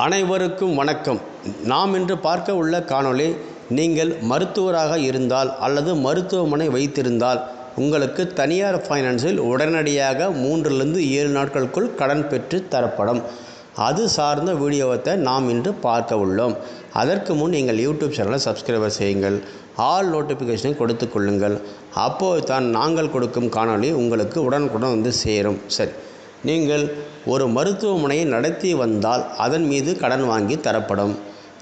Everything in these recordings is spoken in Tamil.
அனைவருக்கும் வணக்கம். நாம் இன்று பார்க்க உள்ள காணொளி, நீங்கள் மருத்துவராக இருந்தால் அல்லது மருத்துவமனை வைத்திருந்தால் உங்களுக்கு தனியார் ஃபைனான்ஸில் உடனடியாக 3லிருந்து 7 நாட்களுக்குள் கடன் பெற்று தரப்படும். அது சார்ந்த வீடியோவை நாம் இன்று பார்க்க உள்ளோம். அதற்கு முன் நீங்கள் யூடியூப் சேனலை சப்ஸ்கிரைபர் செய்யுங்கள், ஆல் நோட்டிஃபிகேஷனை கொடுத்து கொள்ளுங்கள். அப்போது தான் நாங்கள் கொடுக்கும் காணொளி உங்களுக்கு உடனுக்குடன் வந்து சேரும். சரி, நீங்கள் ஒரு மருத்துவமனையை நடத்தி வந்தால் அதன் மீது கடன் வாங்கி தரப்படும்.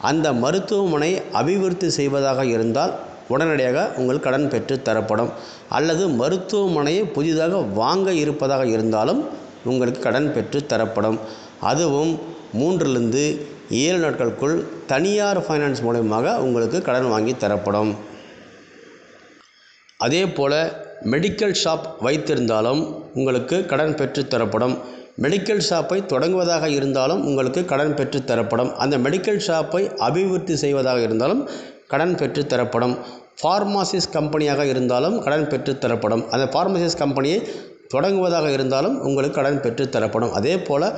அந்த மருத்துவமனை அபிவிருத்தி செய்வதாக இருந்தால் உடனடியாக உங்களுக்கு கடன் பெற்று தரப்படும். அல்லது மருத்துவமனையை புதிதாக வாங்க இருப்பதாக இருந்தாலும் உங்களுக்கு கடன் பெற்று தரப்படும். அதுவும் 3லிருந்து 7 நாட்களுக்குள் தனியார் ஃபைனான்ஸ் மூலமாக உங்களுக்கு கடன் வாங்கி தரப்படும். அதே போல் மெடிக்கல் ஷாப் வைத்திருந்தாலும் உங்களுக்கு கடன் பெற்று தரப்படும். மெடிக்கல் ஷாப்பை தொடங்குவதாக இருந்தாலும் உங்களுக்கு கடன் பெற்று தரப்படும். அந்த மெடிக்கல் ஷாப்பை அபிவிருத்தி செய்வதாக இருந்தாலும் கடன் பெற்று தரப்படும். ஃபார்மசிஸ் கம்பெனியாக இருந்தாலும் கடன் பெற்று தரப்படும். அந்த ஃபார்மசிஸ் கம்பெனியை தொடங்குவதாக இருந்தாலும் உங்களுக்கு கடன் பெற்று தரப்படும். அதே போல்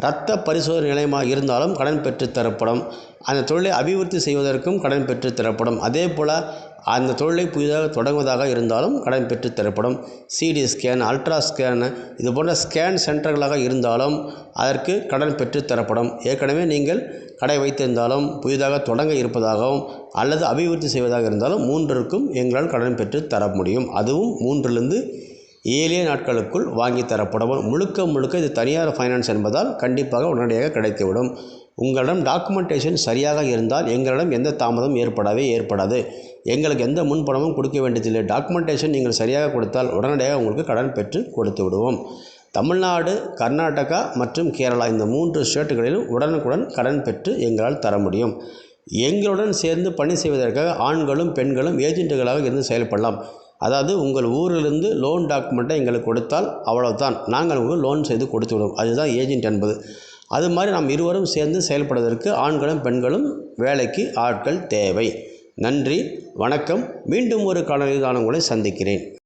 இரத்த பரிசோதனை நிலையமாக இருந்தாலும் கடன் பெற்று தரப்படும். அந்த தொழிலை அபிவிருத்தி செய்வதற்கும் கடன் பெற்று தரப்படும். அதே போல் அந்த தொழிலை புதிதாக தொடங்குவதாக இருந்தாலும் கடன் பெற்று தரப்படும். சிடி ஸ்கேன், அல்ட்ரா ஸ்கேன், இது போன்ற ஸ்கேன் சென்டர்களாக இருந்தாலும் அதற்கு கடன் பெற்று தரப்படும். ஏற்கனவே நீங்கள் கடை வைத்திருந்தாலும் புதிதாக தொடங்க இருப்பதாகவும் அல்லது அபிவிருத்தி செய்வதாக இருந்தாலும் 3க்கும் எங்களால் கடன் பெற்று தர முடியும். அதுவும் 3லிருந்து 7 நாட்களுக்குள் வாங்கி தரப்படும். முழுக்க இது தனியார் ஃபைனான்ஸ் என்பதால் கண்டிப்பாக உடனடியாக கிடைத்துவிடும். உங்களிடம் டாக்குமெண்டேஷன் சரியாக இருந்தால் எங்களிடம் எந்த தாமதமும் ஏற்படாது. எங்களுக்கு எந்த முன்பணமும் கொடுக்க வேண்டியதில்லை. டாக்குமெண்டேஷன் நீங்கள் சரியாக கொடுத்தால் உடனடியாக உங்களுக்கு கடன் பெற்று கொடுத்து விடுவோம். தமிழ்நாடு, கர்நாடகா மற்றும் கேரளா, இந்த 3 ஸ்டேட்டுகளிலும் உடனுக்குடன் கடன் பெற்று எங்களால் தர முடியும். எங்களுடன் சேர்ந்து பணி செய்வதற்காக ஆண்களும் பெண்களும் ஏஜென்ட்டுகளாக இருந்து செயல்படலாம். அதாவது உங்கள் ஊரிலிருந்து லோன் டாக்குமெண்ட்டை எங்களுக்கு கொடுத்தால் அவ்வளவுதான், நாங்கள் உங்களுக்கு லோன் செய்து கொடுத்து விடுவோம். அதுதான் ஏஜென்ட் என்பது. அது மாதிரி நாம் இருவரும் சேர்ந்து செயல்படுவதற்கு ஆண்களும் பெண்களும் வேலைக்கு ஆட்கள் தேவை. நன்றி, வணக்கம். மீண்டும் ஒரு காணொளியில் நான் உங்களை சந்திக்கிறேன்.